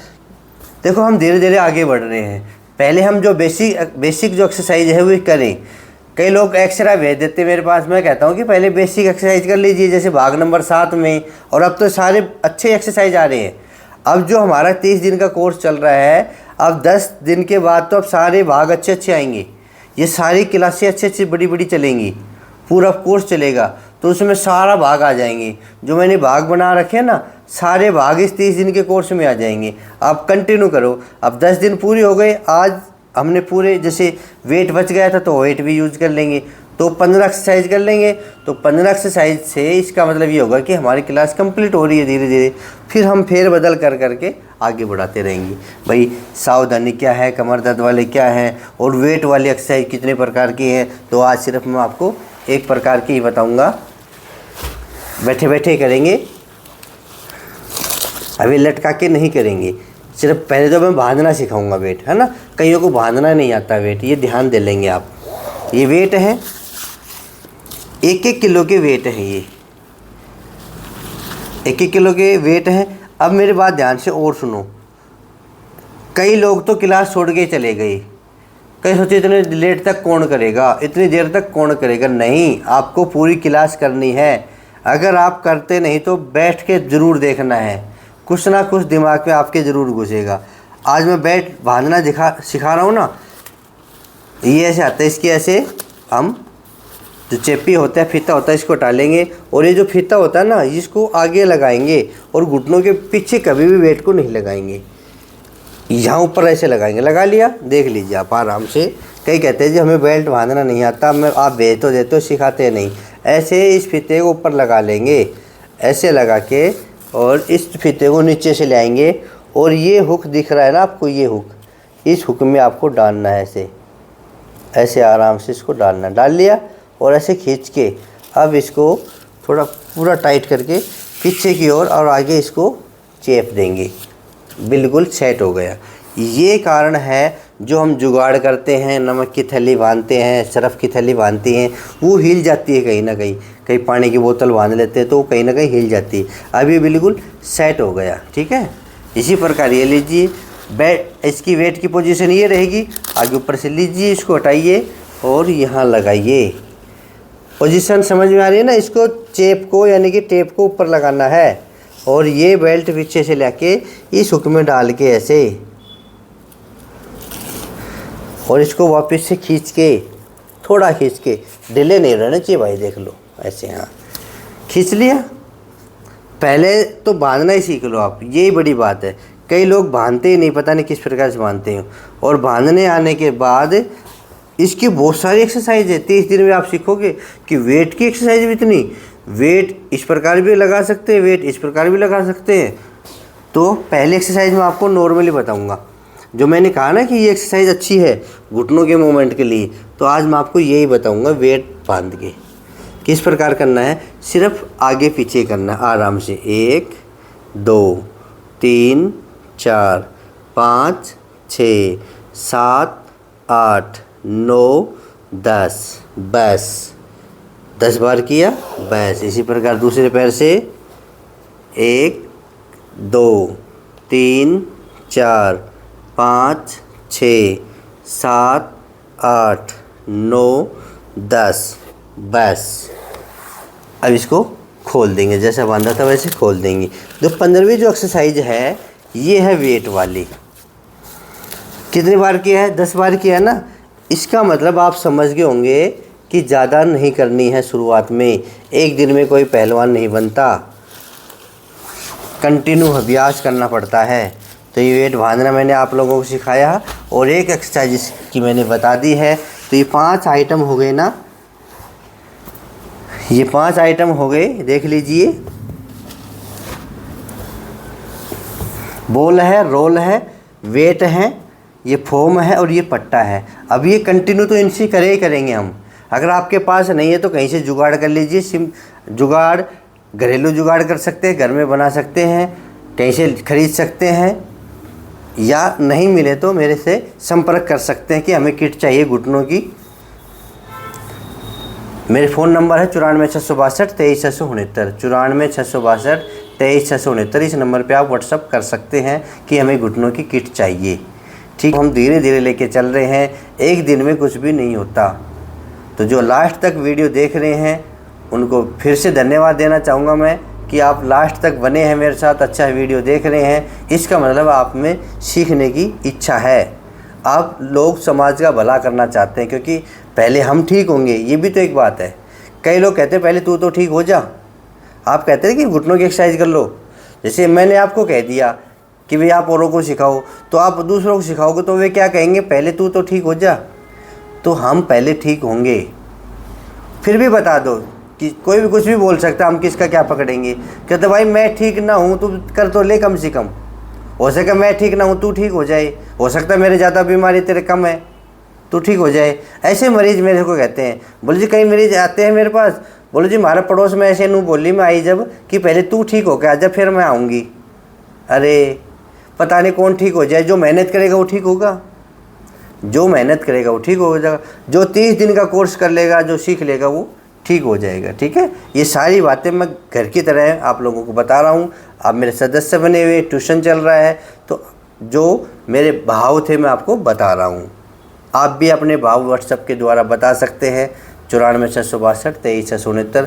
देखो हम धीरे धीरे आगे बढ़ रहे हैं। पहले हम जो बेसिक जो एक्सरसाइज है वो करें, कई लोग एक्स्ट्रा भेज देते मेरे पास, मैं कहता हूँ कि पहले बेसिक एक्सरसाइज कर लीजिए, जैसे भाग नंबर 7 में। और अब तो सारे अच्छे एक्सरसाइज आ रहे हैं। अब जो हमारा 30 दिन का कोर्स चल रहा है, अब 10 दिन के बाद तो अब सारे भाग अच्छे अच्छे आएंगे। ये सारी क्लासें अच्छी अच्छी बड़ी बड़ी चलेंगी, पूरा कोर्स चलेगा, तो उसमें सारा भाग आ जाएंगे। जो मैंने भाग बना रखे हैं ना, सारे भाग इस 30 दिन के कोर्स में आ जाएंगे। आप कंटिन्यू करो। अब 10 दिन पूरे हो गए, आज हमने पूरे, जैसे वेट बच गया था तो वेट भी यूज कर लेंगे, तो 15 एक्सरसाइज कर लेंगे। तो 15 एक्सरसाइज से इसका मतलब ये होगा कि हमारी क्लास कंप्लीट हो रही है धीरे धीरे। फिर हम फेर बदल कर करके आगे बढ़ाते रहेंगे। भाई सावधानी क्या है, कमर दर्द वाले क्या है, और वेट वाली एक्सरसाइज कितने प्रकार की है, तो आज सिर्फ मैं आपको एक प्रकार की ही बताऊँगा। बैठे बैठे करेंगे, अभी लटका के नहीं करेंगे। सिर्फ पहले तो मैं बांधना सिखाऊंगा वेट, है ना। कईयों को बांधना नहीं आता वेट, ये ध्यान दे लेंगे आप। ये वेट है, 1-1 किलो के वेट है, ये 1-1 किलो के वेट है। अब मेरी बात ध्यान से और सुनो। कई लोग तो क्लास छोड़ के चले गए। कई सोचे इतने लेट तक कौन करेगा, इतनी देर तक कौन करेगा। नहीं, आपको पूरी क्लास करनी है। अगर आप करते नहीं तो बैठ के ज़रूर देखना है, कुछ ना कुछ दिमाग में आपके ज़रूर घुसेगा। आज मैं बैठ बांधना सिखा रहा हूँ ना, ये ऐसे आता है। इसकी ऐसे हम जो चेपी होता है, फीता होता है, इसको टालेंगे, और ये जो फीता होता है ना, इसको आगे लगाएंगे और घुटनों के पीछे कभी भी वेट को नहीं लगाएंगे, यहाँ ऊपर ऐसे लगाएंगे। लगा लिया, देख लीजिए आप आराम से। कई कहते हैं जी हमें बेल्ट बांधना नहीं आता, मैं आप भेज तो देते हो, सिखाते नहीं। ऐसे इस फीते को ऊपर लगा लेंगे, ऐसे लगा के, और इस फीते को नीचे से लाएंगे, और ये हुक दिख रहा है ना आपको, ये हुक, इस हुक में आपको डालना है। ऐसे ऐसे आराम से इसको डालना, डाल लिया, और ऐसे खींच के अब इसको थोड़ा पूरा टाइट करके पीछे की ओर और आगे इसको चेप देंगे। बिल्कुल सेट हो गया। ये कारण है जो हम जुगाड़ करते हैं, नमक की थैली बांधते हैं, सरफ की थैली बांधते हैं, वो हिल जाती है कहीं ना कहीं। कहीं पानी की बोतल बांध लेते हैं तो कहीं ना कहीं हिल जाती है। अब ये बिल्कुल सेट हो गया, ठीक है। इसी प्रकार ये लीजिए, इसकी वेट की पोजीशन ये रहेगी। आगे ऊपर से लीजिए, इसको हटाइए और यहाँ लगाइए। पोजीशन समझ में आ रही है ना। इसको चेप को यानी कि टेप को ऊपर लगाना है, और ये बेल्ट पीछे से लेके इस हुक में डाल के ऐसे, और इसको वापस से खींच के, थोड़ा खींच के, ढीले नहीं रहना चाहिए भाई, देख लो ऐसे। हाँ, खींच लिया। पहले तो बांधना ही सीख लो आप, यही बड़ी बात है। कई लोग बांधते ही नहीं, पता नहीं किस प्रकार से बांधते हैं। और बांधने आने के बाद इसकी बहुत सारी एक्सरसाइज है। 30 दिन में आप सीखोगे कि वेट की एक्सरसाइज भी इतनी। वेट इस प्रकार भी लगा सकते हैं, वेट इस प्रकार भी लगा सकते हैं। तो पहले एक्सरसाइज मैं आपको नॉर्मली बताऊंगा, जो मैंने कहा ना कि ये एक्सरसाइज अच्छी है घुटनों के मूवमेंट के लिए, तो आज मैं आपको यही बताऊंगा। वेट बांध के किस प्रकार करना है, सिर्फ आगे पीछे करना है आराम से। 1 2 3 4 5 6 7 8 9 10, बस 10 बार किया, बस। इसी प्रकार दूसरे पैर से 1 2 3 4 5 6 7 8 9 10, बस। अब इसको खोल देंगे, जैसा बांधा था वैसे खोल देंगे। जो 15वीं जो एक्सरसाइज है, ये है वेट वाली। कितनी बार किया है? 10 बार किया है ना। इसका मतलब आप समझ गए होंगे कि ज़्यादा नहीं करनी है शुरुआत में। एक दिन में कोई पहलवान नहीं बनता, कंटिन्यू अभ्यास करना पड़ता है। तो ये वेट बांधना मैंने आप लोगों को सिखाया, और एक एक्सरसाइज की मैंने बता दी है। तो ये 5 आइटम हो गए ना, ये 5 आइटम हो गए, देख लीजिए। बॉल है, रोल है, वेट है, ये फोम है, और ये पट्टा है। अब ये कंटिन्यू तो इनसे करे ही करेंगे हम। अगर आपके पास नहीं है तो कहीं से जुगाड़ कर लीजिए। जुगाड़ घरेलू जुगाड़ कर सकते हैं, घर में बना सकते हैं, कहीं से खरीद सकते हैं, या नहीं मिले तो मेरे से संपर्क कर सकते हैं कि हमें किट चाहिए घुटनों की। मेरे फ़ोन नंबर है 94 662 23 669, 94 662 23 669। इस नंबर पे आप व्हाट्सअप कर सकते हैं कि हमें घुटनों की किट चाहिए। ठीक, हम धीरे धीरे लेके चल रहे हैं, एक दिन में कुछ भी नहीं होता। तो जो लास्ट तक वीडियो देख रहे हैं उनको फिर से धन्यवाद देना चाहूँगा मैं कि आप लास्ट तक बने हैं मेरे साथ, अच्छा वीडियो देख रहे हैं। इसका मतलब आप में सीखने की इच्छा है, आप लोग समाज का भला करना चाहते हैं, क्योंकि पहले हम ठीक होंगे, ये भी तो एक बात है। कई लोग कहते हैं पहले तू तो ठीक हो जा। आप कहते हैं कि घुटनों की एक्सरसाइज कर लो, जैसे मैंने आपको कह दिया कि भाई आप औरों को सिखाओ, तो आप दूसरों को सिखाओगे तो वे क्या कहेंगे, पहले तू तो ठीक हो जा। तो हम पहले ठीक होंगे, फिर भी बता दो कि कोई भी कुछ भी बोल सकता है, हम किसका क्या पकड़ेंगे। कहते भाई मैं ठीक ना हूँ, तू कर तो ले कम से कम, हो सके मैं ठीक ना हूँ तू ठीक हो जाए, हो सकता है मेरे ज़्यादा बीमारी तेरे कम है तू ठीक हो जाए। ऐसे मरीज़ मेरे को कहते हैं। बोले जी कई मरीज़ आते हैं मेरे पास, बोले जी हमारे पड़ोस में ऐसे नू बोली मैं आई जब कि पहले तू ठीक हो के आ जा फिर मैं आऊँगी। अरे पता नहीं कौन ठीक हो जाए, जो मेहनत करेगा वो ठीक होगा, जो मेहनत करेगा वो ठीक हो जाएगा, जो 30 दिन का कोर्स कर लेगा, जो सीख लेगा वो ठीक हो जाएगा। ठीक है, ये सारी बातें मैं घर की तरह आप लोगों को बता रहा हूँ। आप मेरे सदस्य बने हुए, ट्यूशन चल रहा है, तो जो मेरे भाव थे मैं आपको बता रहा हूँ। आप भी अपने भाव व्हाट्सएप के द्वारा बता सकते हैं 94,662,23,669।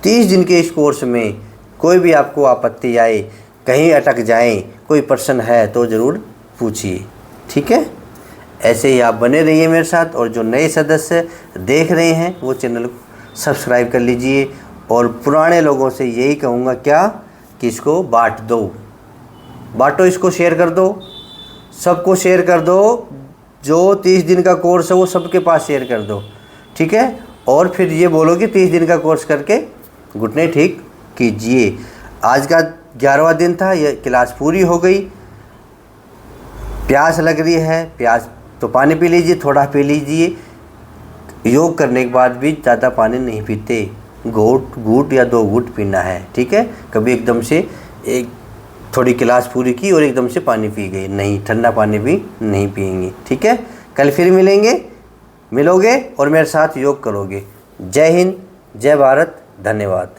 30 दिन के इस कोर्स में कोई भी आपको आपत्ति आए, कहीं अटक जाएं, कोई प्रश्न है तो ज़रूर पूछिए। ठीक है, ऐसे ही आप बने रहिए मेरे साथ, और जो नए सदस्य देख रहे हैं वो चैनल को सब्सक्राइब कर लीजिए। और पुराने लोगों से यही कहूँगा क्या कि इसको बांट दो, बांटो, इसको शेयर कर दो, सबको शेयर कर दो। जो 30 दिन का कोर्स है वो सबके पास शेयर कर दो। ठीक है, और फिर ये बोलो कि 30 दिन का कोर्स करके घुटने ठीक कीजिए। आज का 11वां दिन था, ये क्लास पूरी हो गई। प्यास लग रही है, प्यास तो पानी पी लीजिए, थोड़ा पी लीजिए। योग करने के बाद भी ज़्यादा पानी नहीं पीते, घूट या 2 घूट पीना है। ठीक है, कभी एकदम से एक थोड़ी क्लास पूरी की और एकदम से पानी पी गए, नहीं, ठंडा पानी भी नहीं पिएंगे। ठीक है, कल फिर मिलोगे और मेरे साथ योग करोगे। जय हिंद, जय भारत, धन्यवाद।